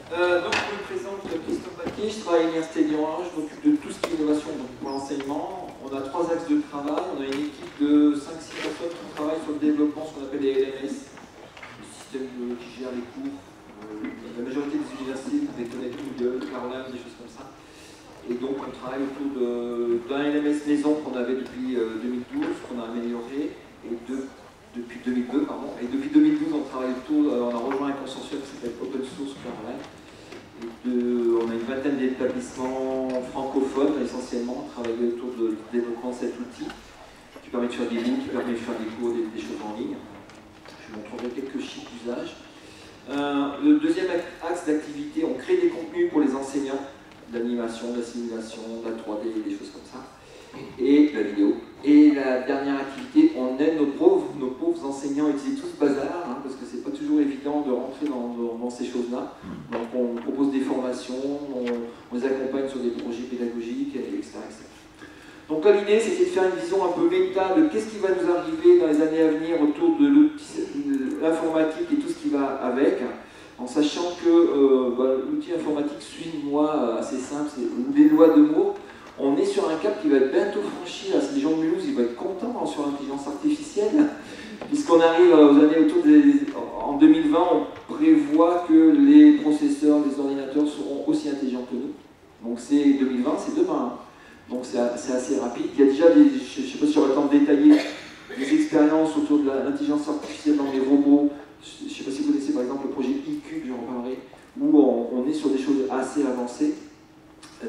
Donc, je me présente Christophe Paquet, je travaille à l'Université de Lyon 1, je m'occupe de tout ce qui est innovation pour l'enseignement. On a 3 axes de travail, on a une équipe de 5-6 personnes qui travaillent sur le développement, ce qu'on appelle les LMS, le système qui gère les cours. La majorité des universités, vous devez connaître Google, Caroline, des choses comme ça. Et donc, on travaille autour d'un LMS maison qu'on avait depuis 2012, qu'on a amélioré, et depuis 2002, pardon. Et depuis 2012, on travaille autour, on a rejoint un consortium qui s'appelle Open Source Caroline. On a une vingtaine d'établissements francophones, essentiellement, on travaille autour du développement de cet outil, qui permet de faire des lignes, qui permet de faire des cours, des choses en ligne. Je vous montrerai quelques chiffres d'usage. Le deuxième axe d'activité, on crée des contenus pour les enseignants, de l'animation, de la simulation, de la 3D, des choses comme ça, et de la vidéo. Et la dernière activité, on aide nos pauvres enseignants à utiliser tout ce bazar, hein, parce que c'est pas toujours évident de rentrer dans ces choses-là. Donc on propose des formations, on les accompagne sur des projets pédagogiques, etc. Donc là, l'idée, c'était de faire une vision un peu méta de qu'est-ce qui va nous arriver dans les années à venir autour de l'informatique et tout ce qui va avec, en sachant que l'outil informatique suit une loi assez simple, c'est des lois de Moore. On est sur un cap qui va être bientôt franchi. Là, les gens de Mulhouse, ils vont être contents sur l'intelligence artificielle, puisqu'on arrive aux années autour en 2020, on prévoit que les processeurs, les ordinateurs seront aussi intelligents que nous. Donc c'est 2020, c'est demain. Hein. Donc c'est assez rapide. Il y a déjà je ne sais pas si j'aurai le temps de détailler des expériences autour de l'intelligence artificielle dans les robots. Je ne sais pas si vous connaissez par exemple le projet eCube, j'en parlerai, où on est sur des choses assez avancées.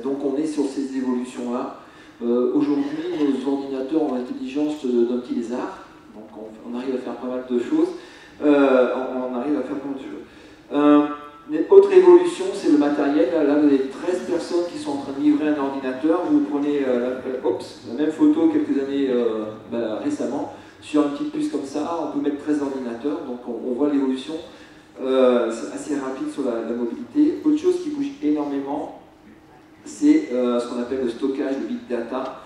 Donc on est sur ces évolutions-là. Aujourd'hui, nos ordinateurs ont l'intelligence d'un petit lézard. Donc on arrive à faire pas mal de choses. Autre évolution, c'est le matériel. Là, vous avez 13 personnes qui sont en train de livrer un ordinateur. Vous prenez la même photo quelques années récemment. Sur une petite puce comme ça, on peut mettre 13 ordinateurs. Donc on voit l'évolution assez rapide sur la mobilité. Autre chose qui bouge énormément, c'est ce qu'on appelle le stockage, le big data.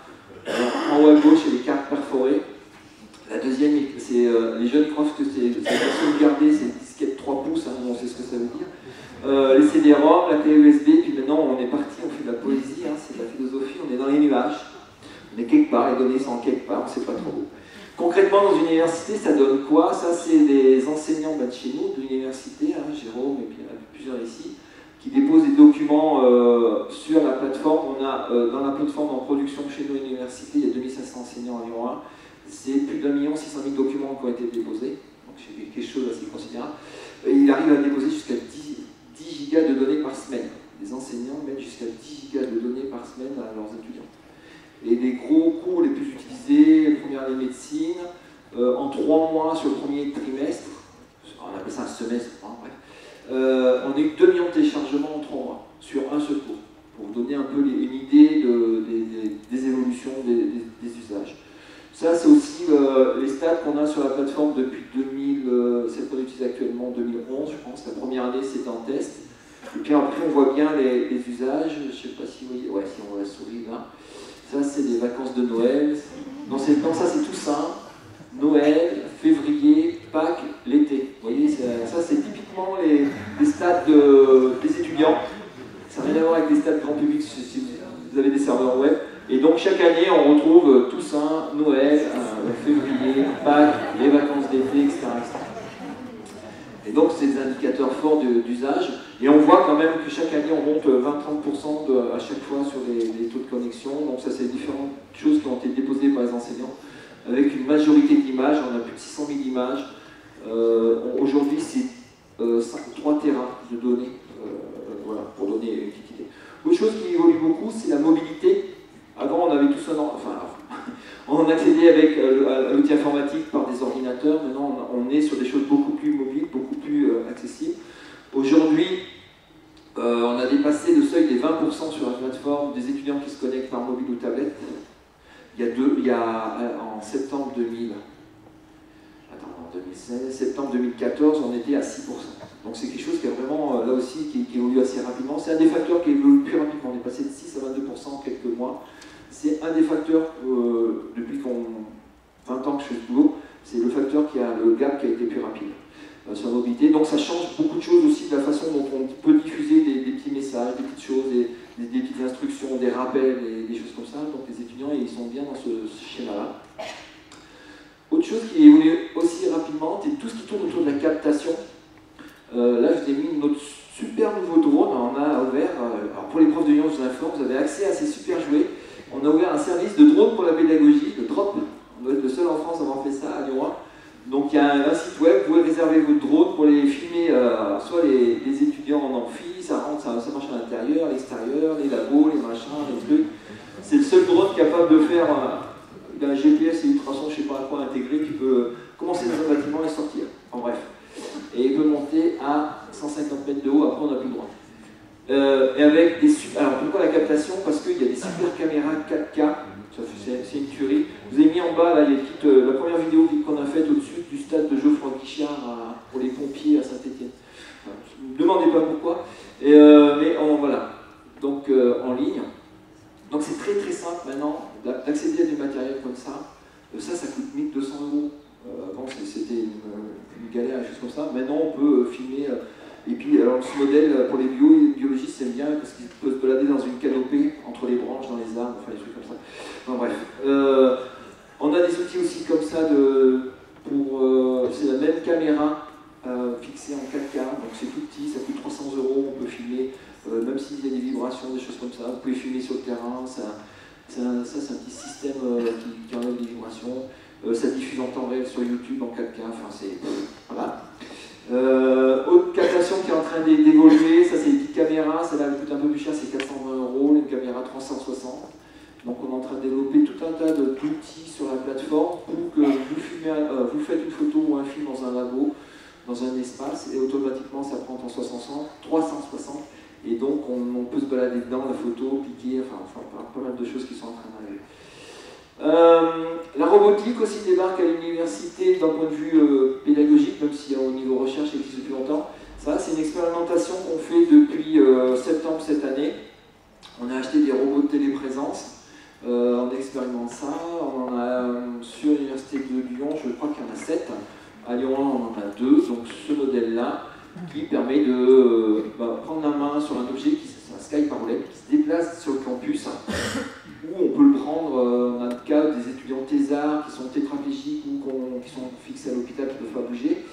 En haut à gauche, il y a les cartes perforées. La deuxième, c'est les jeunes croient que c'est sauvegarder, c'est une disquette 3 pouces, hein, on sait ce que ça veut dire. Les CD-ROM, la clé USB, puis maintenant on est parti, on fait de la poésie, hein, c'est de la philosophie, on est dans les nuages. On est quelque part, les données sont quelque part, on ne sait pas trop où. Concrètement, dans une université, ça donne quoi? Ça, c'est des enseignants de chez nous, de l'université, hein, Jérôme et puis il y en a plusieurs ici, qui déposent des documents sur la plateforme. On a dans la plateforme en production chez nous à l'université, il y a 2500 enseignants à Lyon 1. C'est plus d'1 600 000 documents qui ont été déposés, donc c'est quelque chose d'assez considérable. Et il arrive à déposer jusqu'à 10 gigas de données par semaine. Les enseignants mettent jusqu'à 10 gigas de données par semaine à leurs étudiants. Et les gros cours les plus utilisés, première année de médecine, en 3 mois sur le premier trimestre, on appelle ça un semestre, hein, bref. On a eu 2 millions de téléchargements en 3 mois, sur un seul cours, pour vous donner un peu une idée des évolutions, des usages. Ça, c'est aussi les stats qu'on a sur la plateforme depuis 2000, celle qu'on utilise actuellement 2011, je pense. La première année, c'était en test. Et puis après, on voit bien les usages. Je ne sais pas si vous voyez, ouais, si on voit la souris là. Ça, c'est des vacances de Noël. Non, ça, c'est Toussaint, Noël, février, Pâques, l'été. Vous voyez, ça, c'est typiquement les stats des étudiants. Ça n'a rien à voir avec les stats grand public si vous avez des serveurs web. Et donc, chaque année, on retrouve Toussaint, Noël, février, Pâques, les vacances d'été, etc., etc. Et donc, c'est des indicateurs forts d'usage. Et on voit quand même que chaque année, on monte 20-30% à chaque fois sur les taux de connexion. Donc ça, c'est différentes choses qui ont été déposées par les enseignants, avec une majorité d'images. On a plus de 600 000 images. Aujourd'hui, c'est 3 terrains de données, voilà, pour donner une petite idée. Autre chose qui évolue beaucoup, c'est la mobilité. Avant, on avait tous on accédait avec à l'outil informatique par des ordinateurs. Maintenant, on est sur des choses beaucoup plus mobiles, beaucoup plus accessibles. Aujourd'hui, on a dépassé le seuil des 20% sur la plateforme des étudiants qui se connectent par mobile ou tablette. En septembre 2016, septembre 2014, on était à 6%. Donc c'est quelque chose qui est vraiment, là aussi, qui évolue assez rapidement. C'est un des facteurs qui évolue plus rapidement. On est passé de 6 à 22% en quelques mois. C'est un des facteurs, depuis 20 ans que je fais ce boulot, c'est le facteur qui a le gap qui a été plus rapide sur la mobilité. Donc ça change beaucoup de choses aussi de la façon dont on peut diffuser des petites instructions, des rappels et des choses comme ça. Donc les étudiants, ils sont bien dans ce schéma-là. Autre chose qui évolue aussi rapidement, c'est tout ce qui tourne autour de la captation. Là, je vous ai mis notre super nouveau drone. On a ouvert, alors pour les profs de Lyon, je vous informe, vous avez accès à ces super jouets. On a ouvert un service de drone pour la pédagogie, le Drop. On doit être le seul en France à avoir fait ça à Lyon. Donc il y a un site web, vous pouvez réserver votre drone pour les filmer, soit les étudiants en amphi, ça rentre, ça marche à l'intérieur, à l'extérieur, les labos, les machins, les trucs. C'est le seul drone capable de faire un GPS et ultrason, je ne sais pas à quoi intégré, qui peut commencer dans un bâtiment et sortir. En bref. Et il peut monter à 150 mètres de haut, après on n'a plus le droit. Et avec des super... Alors pourquoi la captation? Parce qu'il y a des super caméras 4K, c'est une tuerie. Je vous ai mis en bas là, la première vidéo qu'on a faite au-dessus du stade de Geoffroy Guichard pour les pompiers à Saint-Étienne. Ne me demandez pas pourquoi, mais voilà, donc en ligne. Donc c'est très très simple maintenant d'accéder à du matériel comme ça. Ça coûte 1 200 €. Avant c'était une galère, des choses comme ça. Maintenant on peut filmer. Et puis alors ce modèle pour les biologistes c'est bien parce qu'il peut se balader dans une canopée entre les branches, dans les arbres, enfin des trucs comme ça. Enfin, bref. On a des outils aussi comme ça c'est la même caméra fixée en 4K, donc c'est tout petit, ça coûte 300 €, on peut filmer, même s'il y a des vibrations, des choses comme ça, vous pouvez filmer sur le terrain, c'est un petit système qui enlève des vibrations, ça diffuse en temps réel sur YouTube en 4K, enfin c'est... Voilà. Autre captation qui est en train d'évoluer, ça c'est des petites caméras, celle-là elle coûte un peu plus cher, c'est 420 €, une caméra 360. Donc on est en train de développer tout un tas d'outils sur la plateforme pour que vous faites une photo ou un film dans un labo, dans un espace, et automatiquement ça prend en 360, et donc on peut se balader dedans, la photo, cliquer, enfin pas mal de choses qui sont en train d'arriver. La robotique aussi débarque à l'université d'un point de vue pédagogique, même si au niveau recherche elle existe depuis longtemps. Ça, c'est une expérimentation qu'on fait depuis septembre cette année. On a acheté des robots de téléprésence, on expérimente ça, on en a sur l'université de Lyon, je crois qu'il y en a 7. À Lyon 1, on en a 2, donc ce modèle-là qui permet de prendre la main sur un objet, c'est un Sky Parolette, qui se déplace sur le campus. Où on peut le prendre dans le cas des étudiants thésards qui sont tétraplégiques ou qui sont fixés à l'hôpital, qui ne peuvent pas bouger,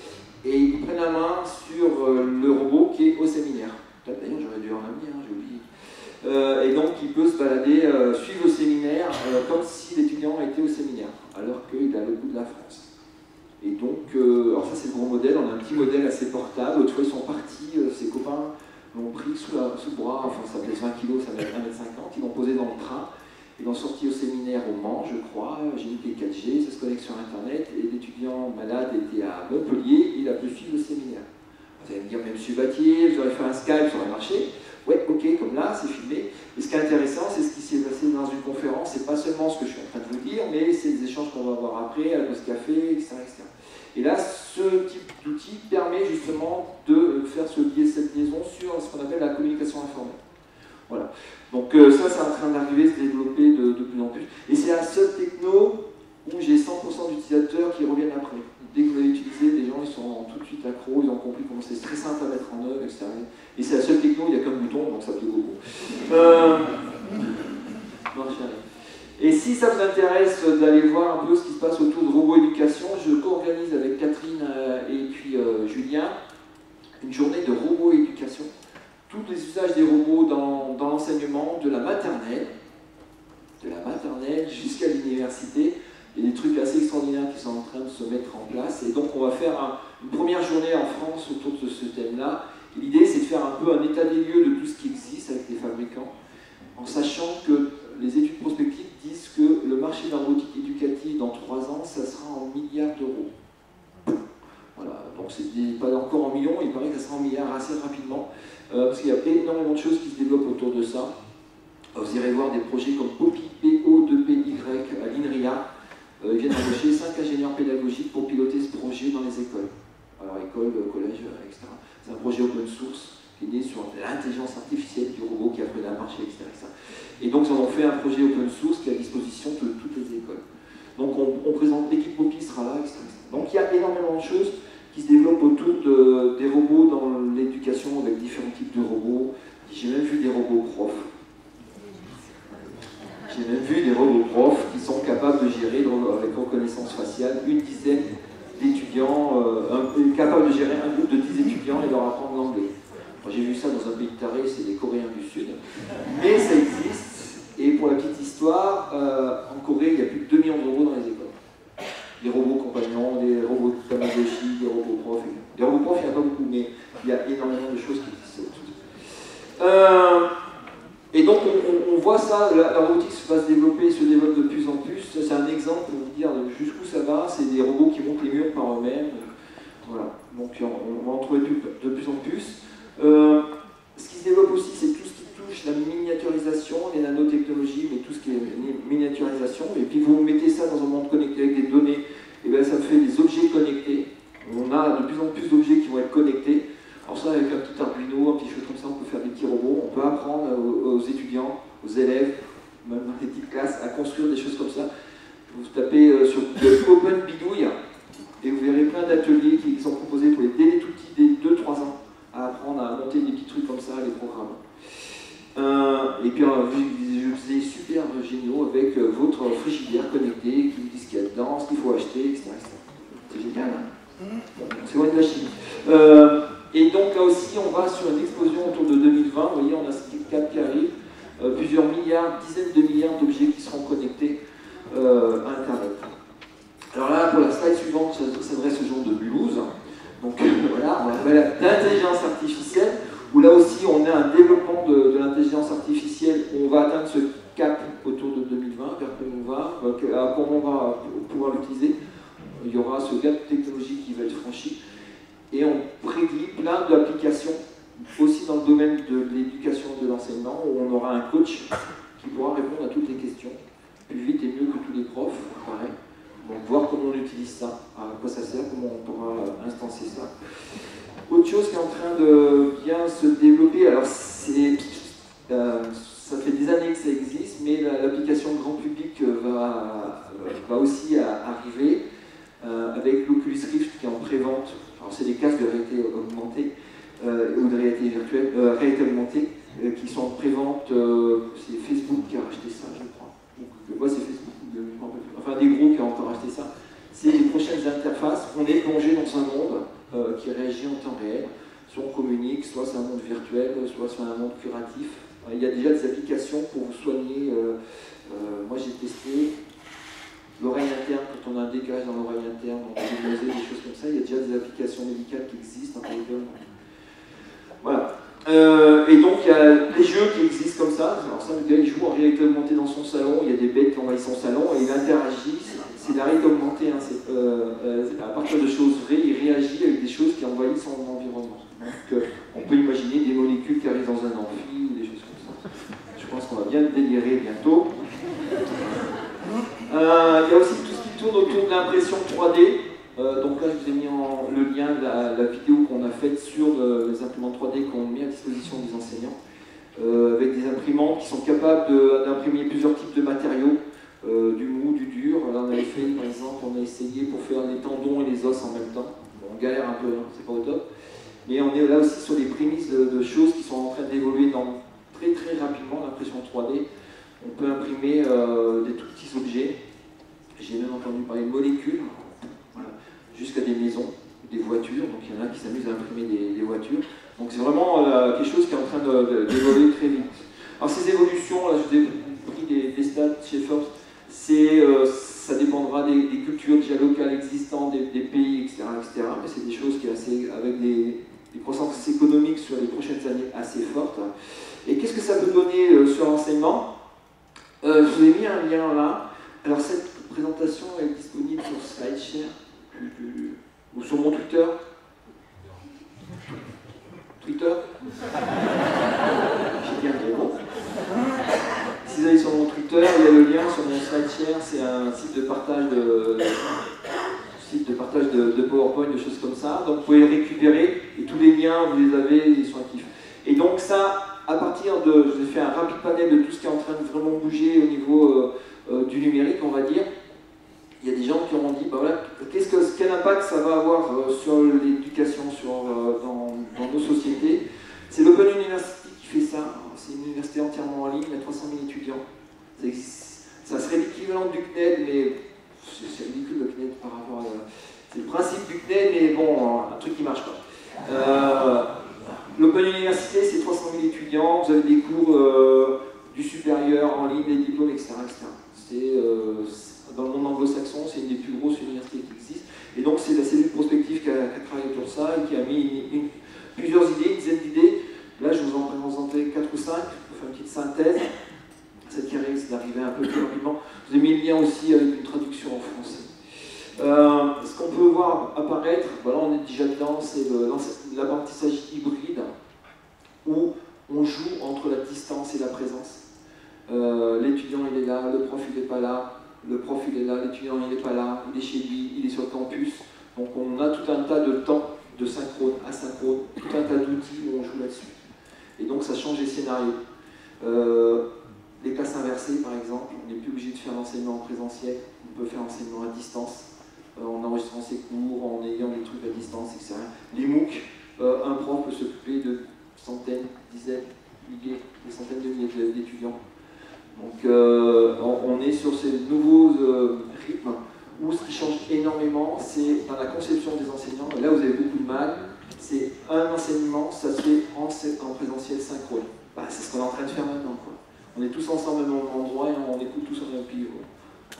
et ils prennent la main sur le robot qui est au séminaire. D'ailleurs, j'aurais dû en amener, j'ai oublié. Et donc, il peut se balader, suivre le séminaire, comme si l'étudiant était au séminaire, alors qu'il est à l'autre bout de la France. Et donc, alors ça c'est le gros modèle, on a un petit modèle assez portable. L'autre fois, ils sont partis, ses copains l'ont pris sous le bras, enfin ça pèse 20 kg, ça met 1,50 m, ils l'ont posé dans le train. Ils l'ont sorti au séminaire au Mans, je crois, GNP 4G, ça se connecte sur Internet, et l'étudiant malade était à Montpellier, il a pu suivre le séminaire. Vous allez me dire, mais monsieur Battier, vous aurez fait un Skype, ça aurait marché. Ouais, ok, comme là, c'est filmé. Et ce qui est intéressant, c'est ce qui s'est passé dans une conférence, c'est pas seulement ce que je suis en train de vous dire, mais c'est les échanges qu'on va avoir après, à la pause café, etc., etc. Et là, ce type d'outil permet justement de faire cette liaison sur ce qu'on appelle la communication informelle. Voilà. Donc ça, c'est en train d'arriver, se développer de plus en plus. Et c'est la seule techno où j'ai 100% d'utilisateurs qui reviennent après. Dès que vous l'avez utilisé, les gens ils sont tout de suite accros, ils ont compris comment c'est très simple à mettre en œuvre, etc. Et c'est la seule techno où il n'y a qu'un bouton, donc ça plaît beaucoup. Et si ça vous intéresse d'aller voir un peu ce qui se passe autour de robo-éducation, je co-organise avec Catherine et puis Julien une journée de robo-éducation. Tous les usages des robots dans l'enseignement, de la maternelle jusqu'à l'université. Il y a des trucs assez extraordinaires qui sont en train de se mettre en place. Et donc on va faire une première journée en France autour de ce thème-là. L'idée c'est de faire un peu un état des lieux de tout ce qui existe avec les fabricants, en sachant que les études prospectives disent que le marché de la robotique éducative dans 3 ans, ça sera en milliards d'euros. Voilà, donc c'est pas encore en millions, il paraît que ça sera en milliards assez rapidement. Parce qu'il y a énormément de choses qui se développent autour de ça. Vous irez voir des projets comme POPI, PO2PY à l'INRIA. Ils viennent embaucher 5 ingénieurs pédagogiques pour piloter ce projet dans les écoles. Alors écoles, collèges, etc. C'est un projet open source qui est né sur l'intelligence artificielle du robot qui apprenait à marcher, etc., etc. Et donc ils ont fait un projet open source qui est à disposition de toutes les écoles. Donc on présente, l'équipe POPI sera là, etc., etc. Donc il y a énormément de choses qui se développent autour des robots dans l'éducation avec différents types de robots. J'ai même vu des robots profs. ça dans un pays de tarés, c'est les Coréens du Sud. Mais ça existe. Et pour la petite histoire, en Corée, il y a plus de 2 millions de robots dans les écoles. Des robots compagnons, des robots Tamagotchi, des robots profs. Des robots profs, il n'y en a pas beaucoup, mais il y a énormément de choses qui existent autour. Et donc on voit ça, la robotique va se développer, se développe de plus en plus. C'est un exemple pour vous dire jusqu'où ça va. C'est des robots qui montent les murs par eux-mêmes. Voilà. Donc on va en trouver de plus en plus. Ce qui se développe aussi, c'est tout ce qui touche la miniaturisation, les nanotechnologies, mais tout ce qui est miniaturisation. Et puis vous mettez ça dans un monde connecté avec des données, et bien ça fait des objets connectés. On a de plus en plus d'objets qui vont être connectés. Alors ça, avec un petit Arduino, un petit chose comme ça, on peut faire des petits robots. On peut apprendre aux étudiants, aux élèves, même dans les petites classes, à construire des choses comme ça. Vous tapez sur Open Bidouille, et vous verrez plein d'ateliers qui sont proposés pour dès les tout petits, dès 2-3 ans, à apprendre à monter des petits trucs comme ça, les programmes. Et puis je faisais super géniaux avec votre frigidaire connecté, qui vous dit ce qu'il y a dedans, ce qu'il faut acheter, etc. C'est génial, hein? C'est loin de la Chine. Et donc là aussi, on va sur une explosion autour de 2020. Vous voyez, on a ce cap qui arrive, plusieurs milliards, dizaines de milliards d'objets qui seront connectés à Internet. Alors là, pour la slide suivante, ça s'adresse au jour de Mulhouse. Donc voilà, on appelle l'intelligence artificielle, où là aussi on a un développement de l'intelligence artificielle, où on va atteindre ce cap autour de 2020, vers comment on va pouvoir l'utiliser. Il y aura ce gap technologique qui va être franchi. Et on prédit plein d'applications, aussi dans le domaine de l'éducation et de l'enseignement, où on aura un coach qui pourra répondre à toutes les questions, plus vite et mieux que tous les profs, pareil. Donc voir comment on utilise ça, à quoi ça sert, comment on pourra instancier ça. Autre chose qui est en train de bien se développer, alors ça fait des années que ça existe, mais l'application grand public va aussi arriver, avec l'Oculus Rift qui est en pré-vente. Alors c'est des casques de réalité augmentée, ou de réalité virtuelle, réalité augmentée, qui sont en pré-vente. C'est Facebook qui a racheté ça, je crois. Ouais, c'est Facebook, enfin des gros qui ont encore racheté ça. C'est les prochaines interfaces. On est plongé dans un monde qui réagit en temps réel. Soit on communique, soit c'est un monde virtuel, soit c'est un monde curatif. Il y a déjà des applications pour vous soigner. Moi j'ai testé l'oreille interne, quand on a un décalage dans l'oreille interne, on peut poser des choses comme ça. Il y a déjà des applications médicales qui existent. Voilà. Et donc il y a des jeux qui existent comme ça. Alors ça, le gars il joue en réalité augmentée dans son salon, il y a des bêtes qui envahissent son salon et il interagit. C'est la réalité augmentée, hein. À partir de choses vraies, il réagit avec des choses qui envahissent son environnement. Donc on peut imaginer des molécules qui arrivent dans un amphi ou des choses comme ça. Je pense qu'on va bien délirer bientôt. Il y a aussi tout ce qui tourne autour de l'impression 3D. Donc là, je vous ai mis le lien de la vidéo qu'on a faite sur les imprimantes 3D qu'on met à disposition des enseignants, avec des imprimantes qui sont capables d'imprimer plusieurs types de matériaux, du mou, du dur. Là, on avait fait, par exemple, on a essayé pour faire les tendons et les os en même temps. Bon, on galère un peu, hein, c'est pas au top. Mais on est là aussi sur les prémices de choses qui sont en train d'évoluer très très rapidement, l'impression 3D. On peut imprimer des tout petits objets. J'ai même entendu parler de molécules. Voilà, jusqu'à des maisons, des voitures, donc il y en a qui s'amusent à imprimer des voitures. Donc c'est vraiment quelque chose qui est en train d'évoluer très vite. Alors ces évolutions, là je vous ai pris des stats chez Forbes, ça dépendra des cultures déjà locales existantes, des pays, etc., etc. Mais c'est des choses qui avec des croissances économiques sur les prochaines années assez fortes. Et qu'est-ce que ça peut donner sur l'enseignement? Je vous ai mis un lien là. Alors cette présentation est disponible sur SlideShare ou sur mon Twitter. Twitter. J'ai bien dit bon. Si vous allez sur mon Twitter, il y a le lien sur mon SlideShare, c'est un site de partage de PowerPoint, de choses comme ça. Donc vous pouvez les récupérer et tous les liens, vous les avez, ils sont actifs. Et donc ça, à partir je vous ai fait un rapide panel de tout ce qui est en train de vraiment bouger au niveau du numérique, on va dire. Il y a des gens qui auront dit, bah voilà, quel impact ça va avoir sur l'éducation, dans nos sociétés. C'est l'Open University qui fait ça. C'est une université entièrement en ligne, il y a 300 000 étudiants. Ça serait l'équivalent du CNED, mais c'est ridicule le CNED par rapport à... C'est le principe du CNED, mais bon, un truc qui marche pas. L'Open University, c'est c'est 300 000 étudiants, vous avez des cours du supérieur en ligne, des diplômes, etc. Dans le monde anglo-saxon, c'est une des plus grosses universités qui existent. Et donc c'est la cellule prospective qui a travaillé sur ça et qui a mis plusieurs idées, une dizaine d'idées. Là, je vous en présentais 4 ou 5, pour faire une petite synthèse. Cette qui risque d'arriver un peu plus rapidement. Je vous ai mis le lien aussi avec une traduction en français. Ce qu'on peut voir apparaître, voilà, on est déjà dedans, c'est l'apprentissage hybride, où on joue entre la distance et la présence. L'étudiant il est là, le prof il n'est pas là, le prof il est là, l'étudiant il n'est pas là, il est chez lui, il est sur le campus. Donc on a tout un tas de temps de synchrone, asynchrone, tout un tas d'outils où on joue là-dessus. Et donc ça change les scénarios. Les classes inversées par exemple, on n'est plus obligé de faire l'enseignement en présentiel, on peut faire l'enseignement à distance, en enregistrant ses cours, en ayant des trucs à distance, etc. Les MOOC, un prof peut s'occuper de centaines, dizaines, milliers, des centaines de milliers d'étudiants. Donc on est sur ces nouveaux rythmes où ce qui change énormément, c'est dans la conception des enseignants, et là vous avez beaucoup de mal, c'est un enseignement, ça se fait en présentiel synchrone. Bah, c'est ce qu'on est en train de faire maintenant, quoi. On est tous ensemble au même endroit et on écoute tous en même pays.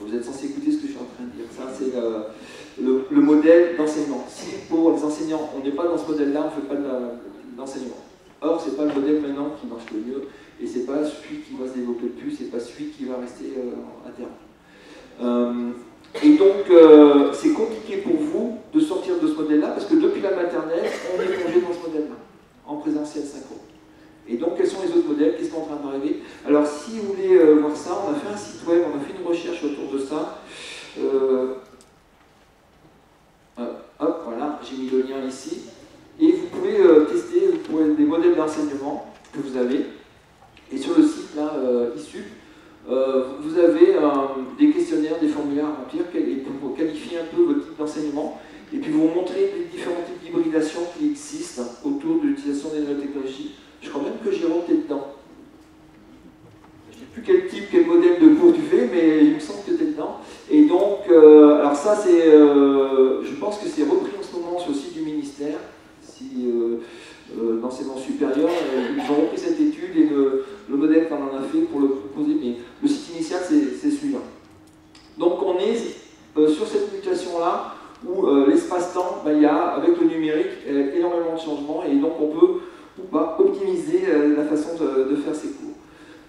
Vous êtes censés écouter ce que je suis en train de dire. Ça, c'est le modèle d'enseignement. Si pour les enseignants, on n'est pas dans ce modèle-là, on ne fait pas de l'enseignement. Or, ce n'est pas le modèle maintenant qui marche le mieux, et ce n'est pas celui qui va se développer le plus, ce n'est pas celui qui va rester à terme. Et donc, c'est compliqué pour vous de sortir de ce modèle-là, parce que depuis la maternelle, on est plongé dans ce modèle-là, en présentiel synchrone. Et donc, quels sont les autres modèles? Qu'est-ce qui est en train d'arriver? Alors, si vous voulez voir ça, on a fait un site web, on a fait une recherche autour de ça. Hop, voilà, j'ai mis le lien ici. Et vous pouvez tester des modèles d'enseignement que vous avez. Et sur le site, là, ISUP, vous avez des questionnaires, des formulaires à remplir pour qualifier un peu votre type d'enseignement. Et puis vous montrez les différents types d'hybridation qui existent autour de l'utilisation des nouvelles technologies. Je crois même que Jérôme est dedans. Je ne sais plus quel type, quel modèle de cours tu fais, mais il me semble que tu es dedans. Et donc, alors ça, c'est, je pense que c'est repris en ce moment sur le site du ministère, l'enseignement supérieur. Ils ont repris cette étude et le modèle qu'on en a fait pour le proposer, mais le site initial, c'est celui-là. Donc, on est sur cette mutation-là, où l'espace-temps, il y a, avec le numérique, énormément de changements, et donc on peut optimiser la façon de faire ces cours.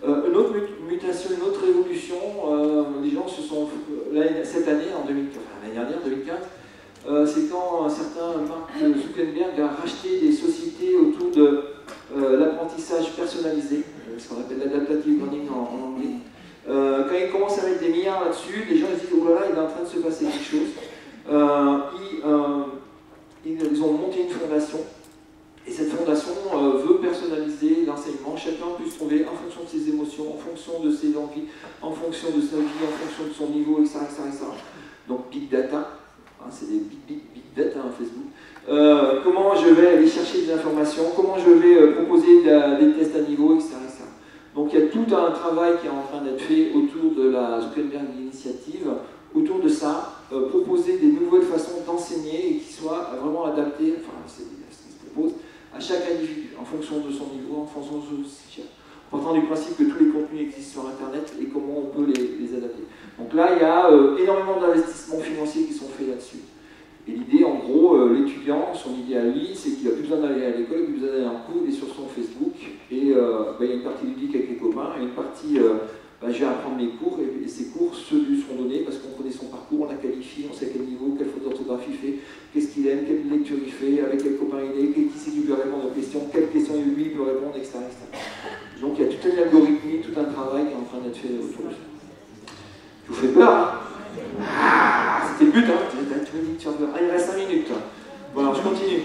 Une autre mutation, une autre révolution, les gens se sont, cette année, l'année dernière, 2015, c'est quand un certain Mark Zuckerberg a racheté des sociétés autour de l'apprentissage personnalisé, ce qu'on appelle l'adaptative learning en anglais. Quand il commence à mettre des milliards là-dessus, les gens se disent « Oh là là, il est en train de se passer quelque chose ». Ils ont monté une fondation. Et cette fondation veut personnaliser l'enseignement. Chacun peut se trouver en fonction de ses émotions, en fonction de ses envies, en fonction de sa vie, en fonction de son niveau, etc. etc. Donc big data, hein, c'est des big data hein, Facebook. Comment je vais aller chercher des informations, comment je vais proposer des tests à niveau, etc., etc. Donc il y a tout un travail qui est en train d'être fait autour de la Zuckerberg Initiative, autour de ça, proposer des nouvelles façons d'enseigner et qui soient vraiment adaptées, enfin c'est ce qui se propose, à chaque individu, en fonction de son niveau, en fonction de son situation. En partant du principe que tous les contenus existent sur Internet et comment on peut les adapter. Donc là, il y a énormément d'investissements financiers qui sont faits là-dessus. Et l'idée, en gros, l'étudiant, son idée à lui, c'est qu'il n'a plus besoin d'aller à l'école, il n'a plus besoin d'aller en cours, il est sur son Facebook, et il y a une partie ludique avec les copains, et une partie, je vais apprendre mes cours, et ces cours lui seront donnés parce qu'on connaît son parcours, on l'a qualifié, on sait à quel niveau, quelle faute d'orthographe il fait, qu'est-ce qu'il aime, quelle lecture il fait, avec quel copain il est, qui c'est qui peut répondre aux questions, quelles questions lui peut répondre, etc., etc. Donc il y a toute une algorithmie, tout un travail qui est en train d'être fait autour de ça. Je vous fais peur, hein? C'était le but, hein? Tu me dis que tu as peur. Ah, il reste 5 minutes. Bon, alors je continue.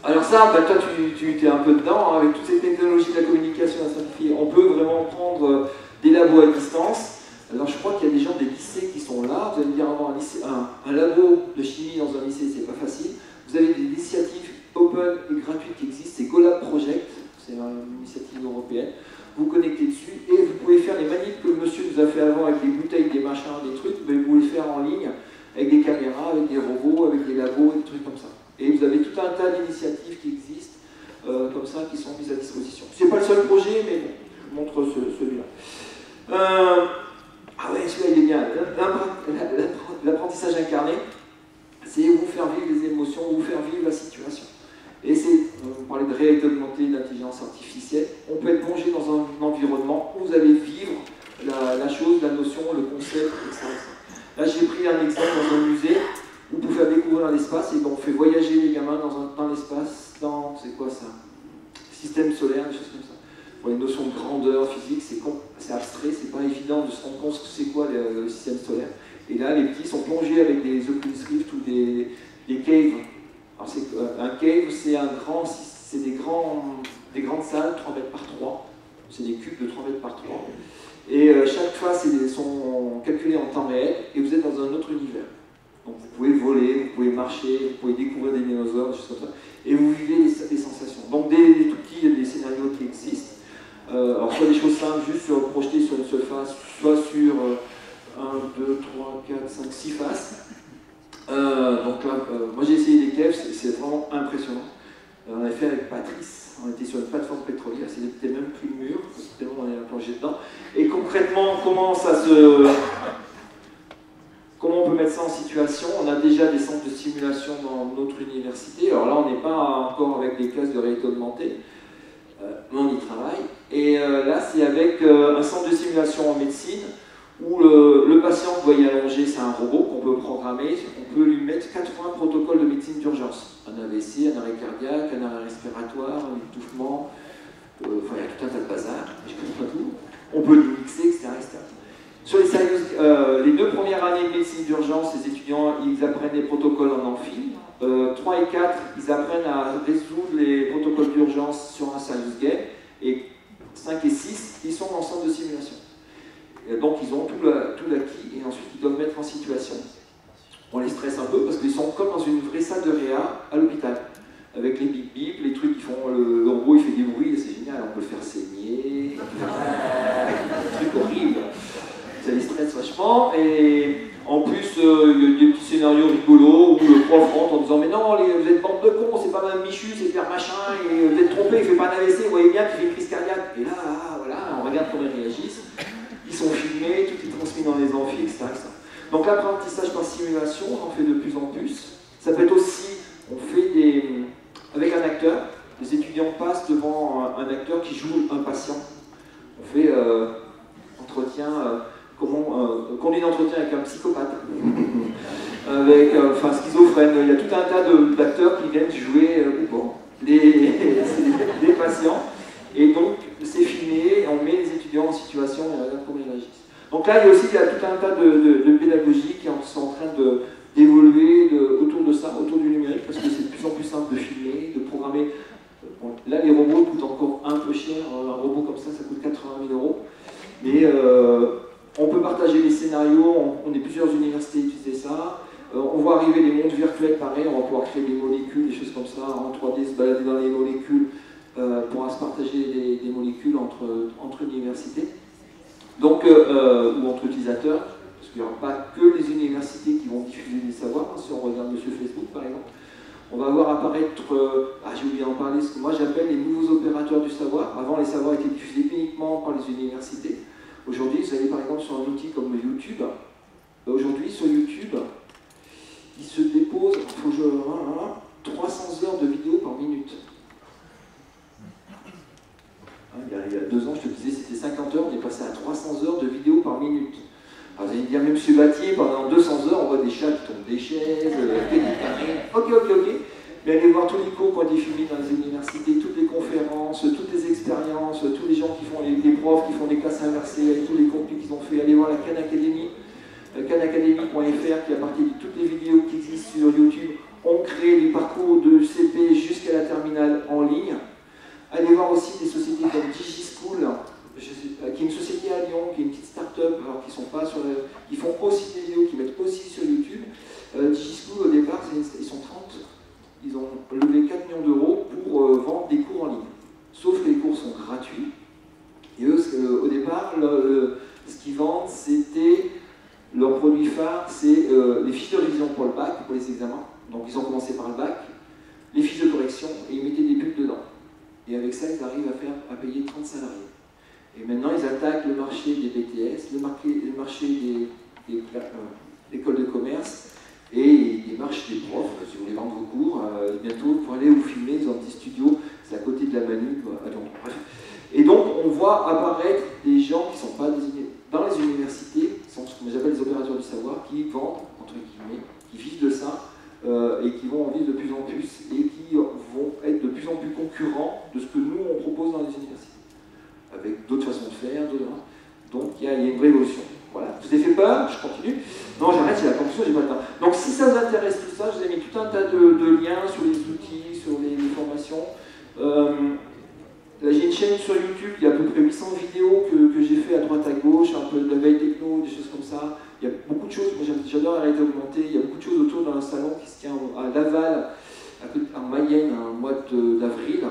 Alors ça, toi tu es un peu dedans, hein, avec toutes ces technologies de la communication à simplifier. On peut vraiment prendre des labos à distance. Alors je crois qu'il y a des gens des lycées qui sont là. Vous allez me dire, avoir un labo de chimie dans un lycée, c'est pas facile. Vous avez des initiatives open et gratuites qui existent, c'est GoLab Project, c'est une initiative européenne. Vous connectez dessus et vous pouvez faire les manips que le monsieur nous a fait avant avec des bouteilles, des machins, des trucs, mais vous pouvez le faire en ligne avec des caméras, avec des robots, avec des labos, des trucs comme ça. Et vous avez tout un tas d'initiatives qui existent, comme comme ça qui sont mises à disposition. C'est pas le seul projet, mais bon, je vous montre celui-là. Ah ouais, celui-là il est bien. L'apprentissage incarné, c'est vous faire vivre les émotions, vous faire vivre la situation. Et c'est, on parlait de réalité augmentée, d'intelligence artificielle, on peut être plongé dans un environnement où vous allez vivre la chose, la notion, le concept, etc. Là j'ai pris un exemple dans un musée où vous pouvez faire découvrir l'espace et on fait voyager les gamins dans l'espace, dans, c'est quoi ça? Système solaire, des choses comme ça. Bon, les notions de grandeur physique, c'est abstrait, c'est pas évident de se rendre compte c'est quoi le système solaire. Et là les petits sont plongés avec des Oculus Rift ou des caves. Alors un cave, c'est des grandes salles, 3 mètres par 3. C'est des cubes de 3 mètres par 3. Et chaque fois, sont calculés en temps réel et vous êtes dans un autre univers. Donc vous pouvez voler, vous pouvez marcher, vous pouvez découvrir des dinosaures, des choses comme ça. Et vous vivez des sensations. Donc des tout petits, il y a des scénarios qui existent. Alors soit des choses simples, juste projeter sur une seule face, soit sur 1, 2, 3, 4, 5, 6 faces. Donc là, moi j'ai essayé des caves, c'est vraiment impressionnant. On a fait avec Patrice, on était sur une plateforme pétrolière, c'était même plus le mur, tellement on est plongé dedans. Et concrètement, comment on peut mettre ça en situation? On a déjà des centres de simulation dans notre université. Alors là, on n'est pas encore avec des classes de réalité augmentée, mais on y travaille. Et là, c'est avec un centre de simulation en médecine, où le patient que vous voyez allongé, c'est un robot qu'on peut programmer, on peut lui mettre 80 protocoles de médecine d'urgence. Un AVC, un arrêt cardiaque, un arrêt respiratoire, un étouffement, enfin il y a tout un tas de bazar, je connais pas tout. On peut lui mixer, etc. Sur les 2 premières années de médecine d'urgence, les étudiants, ils apprennent des protocoles en amphi. 3 et 4, ils apprennent à résoudre les protocoles d'urgence sur un serious game. Et 5 et 6, ils sont en centre de simulation. Donc ils ont tout l'acquis et ensuite ils doivent mettre en situation. On les stresse un peu parce qu'ils sont comme dans une vraie salle de réa à l'hôpital. Avec les bip bip, les trucs qui font, le robot il fait des bruits, c'est génial, on peut le faire saigner, des trucs horribles. Ça les stresse vachement et en plus il y a des petits scénarios rigolos où le prof rentre en disant mais non, vous êtes bande de cons, c'est pas Mme Michu, c'est Pierre Machin, et vous êtes trompé, il fait pas un AVC, vous voyez bien qu'il fait une crise cardiaque. Et là, voilà, on regarde comment ils réagissent. Ils sont filmés, tout est transmis dans les amphis, etc. Donc l'apprentissage par simulation, on en fait de plus en plus. Ça peut être aussi, on fait avec un acteur, les étudiants passent devant un acteur qui joue un patient. On fait conduit d'entretien avec un psychopathe, avec schizophrène. Il y a tout un tas d'acteurs qui viennent jouer des patients. Et donc, c'est filmé, on met les étudiants en situation et on regarde comment ils réagissent. Donc là, il y a tout un tas de pédagogies qui sont en train d'évoluer autour de ça, autour du numérique, parce que c'est de plus en plus simple de filmer, de programmer. Bon, là, les robots coûtent encore un peu cher. Un robot comme ça coûte 80 000 €. Mais on peut partager les scénarios, on est plusieurs universités à utiliser ça. On voit arriver des mondes virtuels, pareil, on va pouvoir créer des molécules, des choses comme ça, en 3D, se balader dans les molécules. Pourra se partager des molécules entre universités, donc, ou entre utilisateurs, parce qu'il n'y aura pas que les universités qui vont diffuser des savoirs. Si on regarde Monsieur Facebook par exemple, on va voir apparaître, j'ai oublié d'en parler, ce que moi j'appelle les nouveaux opérateurs du savoir. Avant, les savoirs étaient diffusés uniquement par les universités. Aujourd'hui, vous allez par exemple sur un outil comme YouTube. Aujourd'hui, sur YouTube, il se dépose 300 heures de vidéos par minute. Il y a 2 ans, je te disais, c'était 50 heures, on est passé à 300 heures de vidéos par minute. Alors vous allez me dire, même M. Battier, pendant 200 heures, on voit des chats qui tombent des chaises, ok. Mais allez voir tous les cours qui ont été filmés dans les universités, toutes les conférences, toutes les expériences, tous les gens qui font, les profs qui font des classes inversées, avec tous les contenus qu'ils ont fait. Allez voir la Khan Academy, khanacademy.fr, qui à partir de toutes les vidéos qui existent sur YouTube, ont créé les parcours de CP jusqu'à la terminale en ligne. Allez voir aussi des sociétés comme DigiSchool, qui est une société à Lyon, qui est une petite start-up, alors qui font aussi des vidéos, qui mettent aussi sur YouTube. DigiSchool, au départ, ils sont 30. Ils ont levé 4 millions d'euros pour vendre des cours en ligne. Sauf que les cours sont gratuits. Et eux, au départ, ce qu'ils vendent, c'était leur produit phare, c'est les fiches de révision pour le bac, pour les examens. Donc ils ont commencé par le bac, les fiches de correction, et ils mettaient des pubs dedans. Et ils arrivent à payer 30 salariés. Et maintenant, ils attaquent le marché des BTS, le marché des écoles de commerce, et ils marchent des profs, si vous voulez vendre vos cours, bientôt pour aller vous filmer, ils ont un petit studio, c'est à côté de la Manu, bref. Et donc on voit apparaître des gens qui ne sont pas dans les universités, sont ce que j'appelle les opérateurs du savoir, qui vendent, entre guillemets, qui vivent de ça, et qui vont en vivre de plus en plus, et qui vont être de plus en plus concurrents de ce que nous on propose dans les universités, avec d'autres façons de faire, donc il y a une vraie évolution. Voilà, je vous ai fait peur, je continue. Non, j'arrête, c'est la conclusion, j'ai pas le temps. Donc si ça vous intéresse tout ça, je vous ai mis tout un tas de liens sur les outils, sur les formations. Là, j'ai une chaîne sur YouTube, il y a à peu près 800 vidéos que j'ai fait à droite à gauche, un peu de la veille techno, des choses comme ça. Il y a beaucoup de choses, moi j'adore la réalité augmentée, il y a beaucoup de choses autour d'un salon qui se tient à Laval, en Mayenne, en mois d'avril.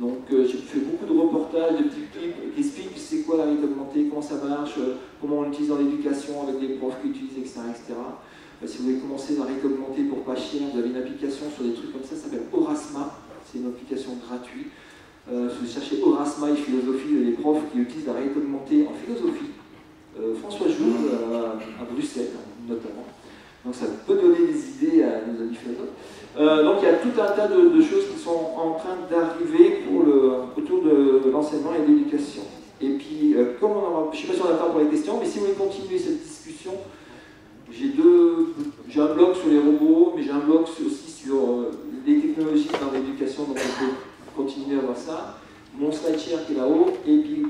Donc j'ai fait beaucoup de reportages, de petits clips qui expliquent c'est quoi la réalité augmentée, comment ça marche, comment on l'utilise dans l'éducation avec des profs qui utilisent, etc. etc. Si vous voulez commencer la réalité augmentée pour pas cher, vous avez une application sur des trucs comme ça s'appelle Aurasma, c'est une application gratuite. Si vous cherchez Aurasma et philosophie, les profs qui utilisent la réalité augmentée en philosophie, François Jouve à Bruxelles notamment. Donc ça peut donner des idées à nos amis philosophes. Donc il y a tout un tas de choses qui sont en train d'arriver autour de l'enseignement et de l'éducation. Et puis, comme je ne sais pas si on a le temps pour les questions, mais si vous voulez continuer cette discussion, j'ai un blog sur les robots, mais j'ai un blog aussi sur les technologies dans l'éducation, donc on peut continuer à voir ça. Mon SlideShare qui est là-haut, et puis